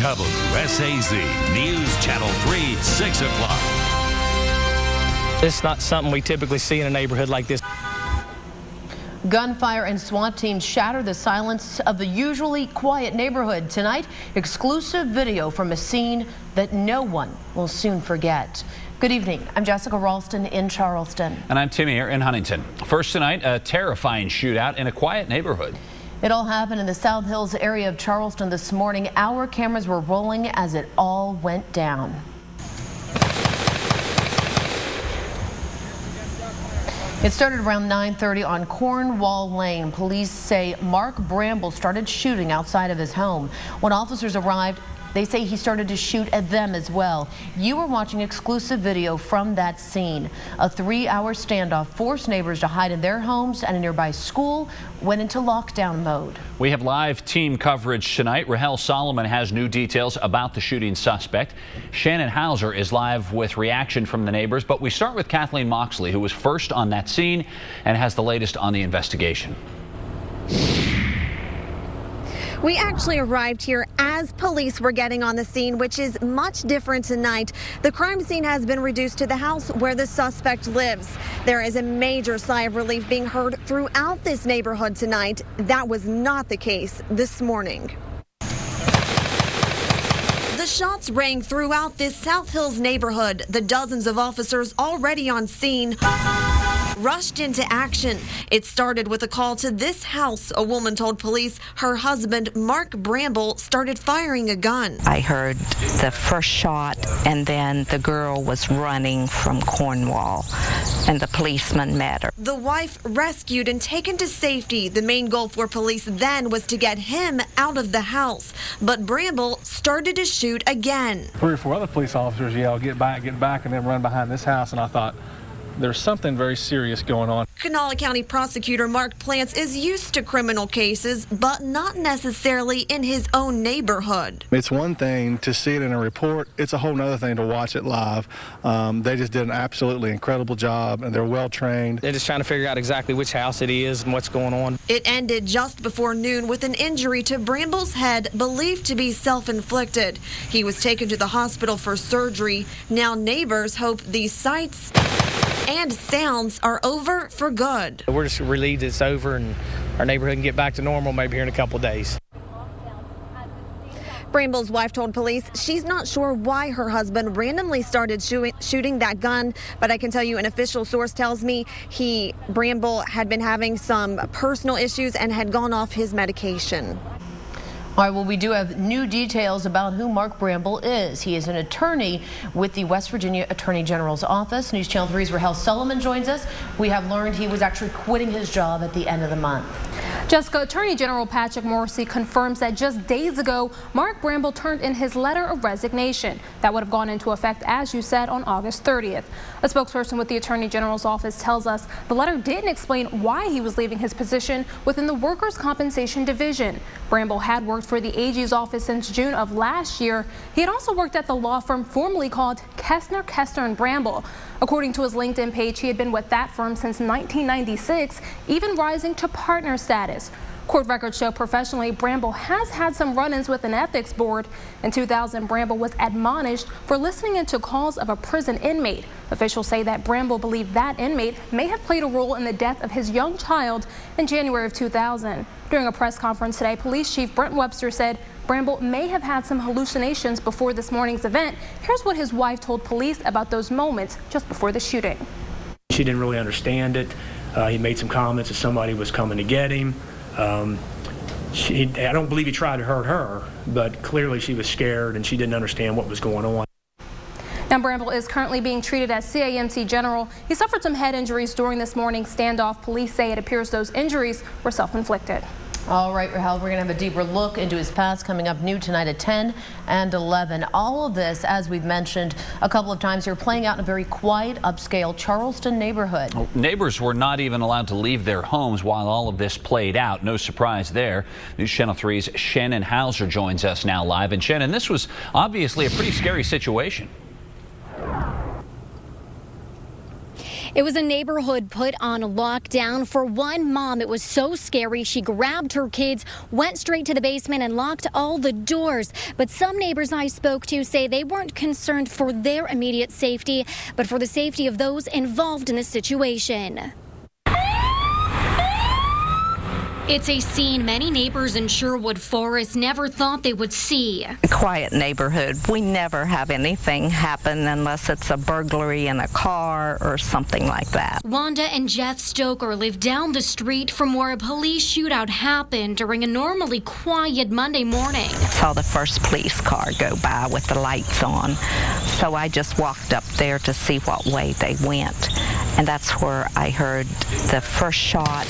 WSAZ News Channel 3, 6 o'clock. It's not something we typically see in a neighborhood like this. Gunfire and SWAT teams shatter the silence of the usually quiet neighborhood. Tonight, exclusive video from a scene that no one will soon forget. Good evening. I'm Jessica Ralston in Charleston. And I'm Timmy here in Huntington. First tonight, a terrifying shootout in a quiet neighborhood. It all happened in the South Hills area of Charleston this morning. Our cameras were rolling as it all went down. It started around 9:30 on Cornwall Lane. Police say Mark Bramble started shooting outside of his home. When officers arrived, they say he started to shoot at them as well. You are watching exclusive video from that scene. A 3-hour standoff forced neighbors to hide in their homes, and a nearby school went into lockdown mode. We have live team coverage tonight. Rahel Solomon has new details about the shooting suspect. Shannon Hauser is live with reaction from the neighbors, but we start with Kathleen Moxley, who was first on that scene and has the latest on the investigation. We actually arrived here as police were getting on the scene, which is much different tonight. The crime scene has been reduced to the house where the suspect lives. There is a major sigh of relief being heard throughout this neighborhood tonight. That was not the case this morning. The shots rang throughout this South Hills neighborhood. The dozens of officers already on scene rushed into action. It started with a call to this house. A woman told police her husband, Mark Bramble, started firing a gun. I heard the first shot, and then the girl was running from Cornwall, and the policeman met her. The wife rescued and taken to safety. The main goal for police then was to get him out of the house. But Bramble started to shoot again. 3 or 4 other police officers yelled, get back, and then run behind this house, and I thought, there's something very serious going on. Kanawha County Prosecutor Mark Plants is used to criminal cases, but not necessarily in his own neighborhood. It's one thing to see it in a report. It's a whole other thing to watch it live. They just did an absolutely incredible job, and they're well trained. They're just trying to figure out exactly which house it is and what's going on. It ended just before noon with an injury to Bramble's head believed to be self-inflicted. He was taken to the hospital for surgery. Now neighbors hope these sights and sounds are over for good. We're just relieved it's over and our neighborhood can get back to normal maybe here in a couple of days. Bramble's wife told police she's not sure why her husband randomly started shooting that gun, but I can tell you an official source tells me Bramble had been having some personal issues and had gone off his medication. All right, well, we do have new details about who Mark Bramble is. He is an attorney with the West Virginia Attorney General's office. News Channel 3's Rahel Solomon joins us. We have learned he was actually quitting his job at the end of the month. Jessica, Attorney General Patrick Morrissey confirms that just days ago, Mark Bramble turned in his letter of resignation. That would have gone into effect, as you said, on August 30th. A spokesperson with the Attorney General's office tells us the letter didn't explain why he was leaving his position within the Workers' Compensation Division. Bramble had worked for the AG's office since June of last year. He had also worked at the law firm formerly called Kestner, Bramble. According to his LinkedIn page, he had been with that firm since 1996, even rising to partner status. Court records show professionally, Bramble has had some run-ins with an ethics board. In 2000, Bramble was admonished for listening into calls of a prison inmate. Officials say that Bramble believed that inmate may have played a role in the death of his young child in January of 2000. During a press conference today, Police Chief Brent Webster said Bramble may have had some hallucinations before this morning's event. Here's what his wife told police about those moments just before the shooting. She didn't really understand it. He made some comments that somebody was coming to get him. I don't believe he tried to hurt her, but clearly she was scared and she didn't understand what was going on. Now, Bramble is currently being treated at CAMC General. He suffered some head injuries during this morning's standoff. Police say it appears those injuries were self-inflicted. All right, Rahel, we're going to have a deeper look into his past coming up new tonight at 10 and 11. All of this, as we've mentioned a couple of times here, playing out in a very quiet, upscale Charleston neighborhood. Well, neighbors were not even allowed to leave their homes while all of this played out. No surprise there. News Channel 3's Shannon Hauser joins us now live. And Shannon, this was obviously a pretty scary situation. It was a neighborhood put on lockdown. For one mom, it was so scary she grabbed her kids, went straight to the basement and locked all the doors. But some neighbors I spoke to say they weren't concerned for their immediate safety, but for the safety of those involved in the situation. It's a scene many neighbors in Sherwood Forest never thought they would see. A quiet neighborhood. We never have anything happen unless it's a burglary in a car or something like that. Wanda and Jeff Stoker live down the street from where a police shootout happened during a normally quiet Monday morning. Saw the first police car go by with the lights on, so I just walked up there to see what way they went, and that's where I heard the first shot.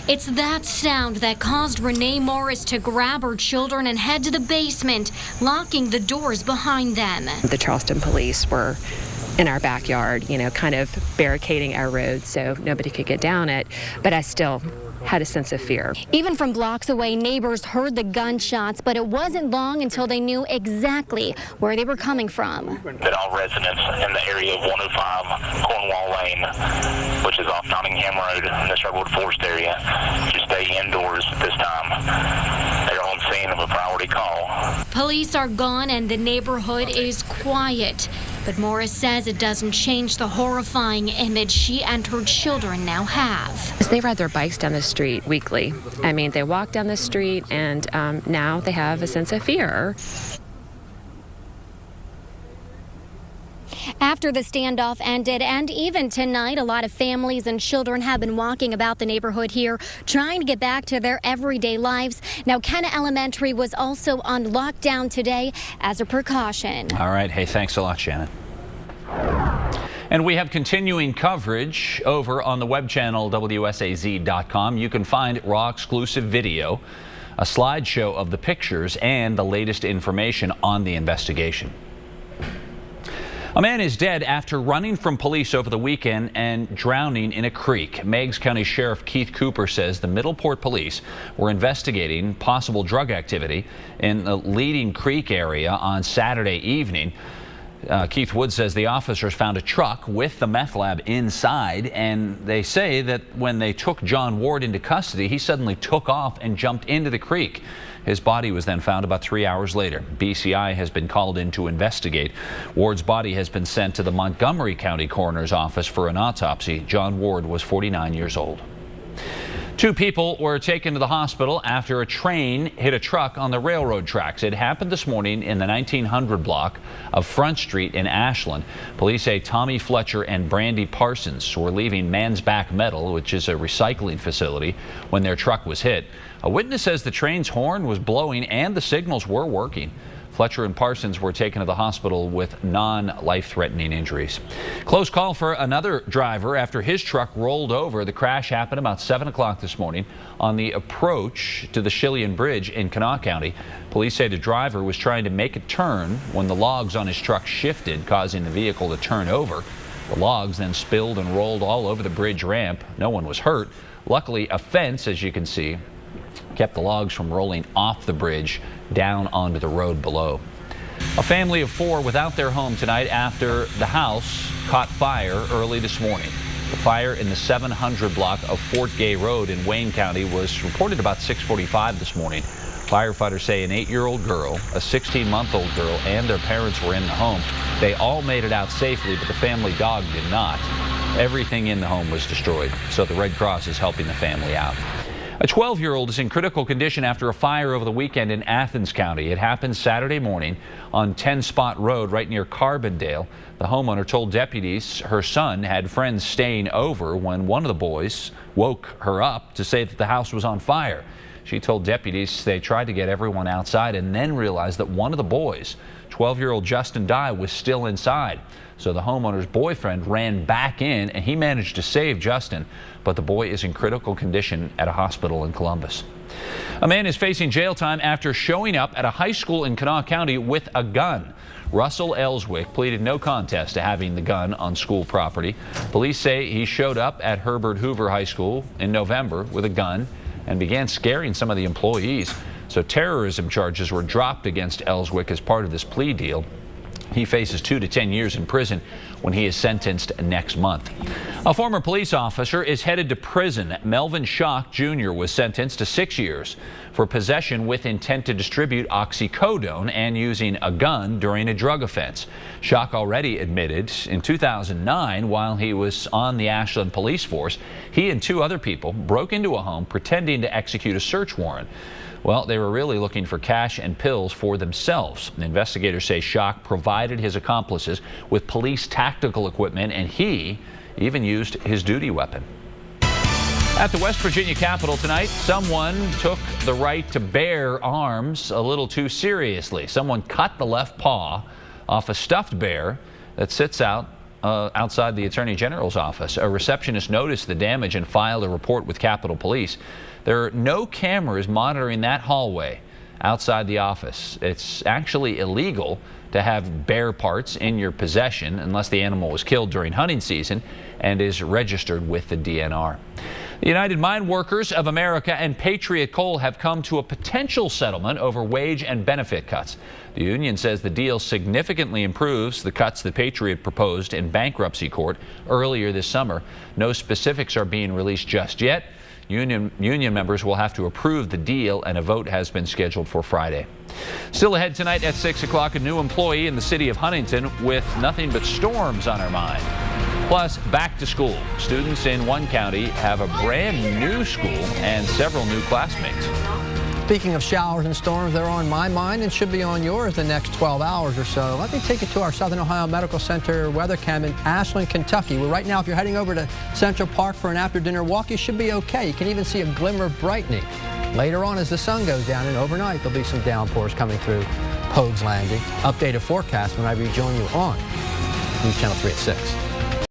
It's that sound that caused Renee Morris to grab her children and head to the basement, locking the doors behind them. The Charleston police were in our backyard, kind of barricading our road so nobody could get down it, but I still had a sense of fear. Even from blocks away, neighbors heard the gunshots, but it wasn't long until they knew exactly where they were coming from. That all residents in the area of 105 Cornwall Lane, which is off Nottingham Road in the Sherwood Forest area, to stay indoors at this time. They're on scene of a priority call. Police are gone and the neighborhood is quiet. But Morris says it doesn't change the horrifying image she and her children now have. They ride their bikes down the street weekly. I mean, they walk down the street, and now they have a sense of fear. After the standoff ended, and even tonight, a lot of families and children have been walking about the neighborhood here, trying to get back to their everyday lives. Now, Kenna Elementary was also on lockdown today as a precaution. All right. Hey, thanks a lot, Shannon. And we have continuing coverage over on the web channel WSAZ.com. You can find raw exclusive video, a slideshow of the pictures, and the latest information on the investigation. A man is dead after running from police over the weekend and drowning in a creek. Meigs County Sheriff Keith Cooper says the Middleport police were investigating possible drug activity in the Leading Creek area on Saturday evening. Keith Wood says the officers found a truck with the meth lab inside, and they say that when they took John Ward into custody, he suddenly took off and jumped into the creek. His body was then found about 3 hours later. BCI has been called in to investigate. Ward's body has been sent to the Montgomery County Coroner's Office for an autopsy. John Ward was 49 years old. 2 people were taken to the hospital after a train hit a truck on the railroad tracks. It happened this morning in the 1900 block of Front Street in Ashland. Police say Tommy Fletcher and Brandy Parsons were leaving Mansback Metal, which is a recycling facility, when their truck was hit. A witness says the train's horn was blowing and the signals were working. Fletcher and Parsons were taken to the hospital with non-life-threatening injuries. Close call for another driver after his truck rolled over. The crash happened about 7 o'clock this morning on the approach to the Shillian Bridge in Kanawha County. Police say the driver was trying to make a turn when the logs on his truck shifted, causing the vehicle to turn over. The logs then spilled and rolled all over the bridge ramp. No one was hurt. Luckily, a fence, as you can see, kept the logs from rolling off the bridge down onto the road below. A family of 4 without their home tonight after the house caught fire early this morning. The fire in the 700 block of Fort Gay Road in Wayne County was reported about 6:45 this morning. Firefighters say an 8-year-old girl, a 16-month-old girl, and their parents were in the home. They all made it out safely, but the family dog did not. Everything in the home was destroyed, so the Red Cross is helping the family out. A 12-year-old is in critical condition after a fire over the weekend in Athens County. It happened Saturday morning on 10 Spot Road right near Carbondale. The homeowner told deputies her son had friends staying over when one of the boys woke her up to say that the house was on fire. She told deputies they tried to get everyone outside and then realized that one of the boys, 12-year-old Justin Dye, was still inside. So the homeowner's boyfriend ran back in and he managed to save Justin, but the boy is in critical condition at a hospital in Columbus. A man is facing jail time after showing up at a high school in Kanawha County with a gun. Russell Ellswick pleaded no contest to having the gun on school property. Police say he showed up at Herbert Hoover High School in November with a gun and began scaring some of the employees. So terrorism charges were dropped against Ellswick as part of this plea deal. He faces 2 to 10 years in prison when he is sentenced next month. A former police officer is headed to prison. Melvin Schock Jr. was sentenced to 6 years for possession with intent to distribute oxycodone and using a gun during a drug offense. Schock already admitted in 2009, while he was on the Ashland police force, he and 2 other people broke into a home pretending to execute a search warrant. Well, they were really looking for cash and pills for themselves. Investigators say Schock provided his accomplices with police tactical equipment, and he even used his duty weapon. At the West Virginia Capitol tonight, someone took the right to bear arms a little too seriously. Someone cut the left paw off a stuffed bear that sits outside the Attorney General's office. A receptionist noticed the damage and filed a report with Capitol Police. There are no cameras monitoring that hallway outside the office. It's actually illegal to have bear parts in your possession unless the animal was killed during hunting season and is registered with the DNR. The United Mine Workers of America and Patriot Coal have come to a potential settlement over wage and benefit cuts. The union says the deal significantly improves the cuts that Patriot proposed in bankruptcy court earlier this summer. No specifics are being released just yet. Union members will have to approve the deal, and a vote has been scheduled for Friday. Still ahead tonight at 6 o'clock, a new employee in the city of Huntington with nothing but storms on her mind. Plus, back to school. Students in one county have a brand new school and several new classmates. Speaking of showers and storms, they're on my mind and should be on yours the next 12 hours or so. Let me take you to our Southern Ohio Medical Center weather cam in Ashland, Kentucky, where right now, if you're heading over to Central Park for an after-dinner walk, you should be okay. You can even see a glimmer of brightening. Later on, as the sun goes down, and overnight, there'll be some downpours coming through Pogues Landing. Updated forecast when I rejoin you on News Channel 3 at 6.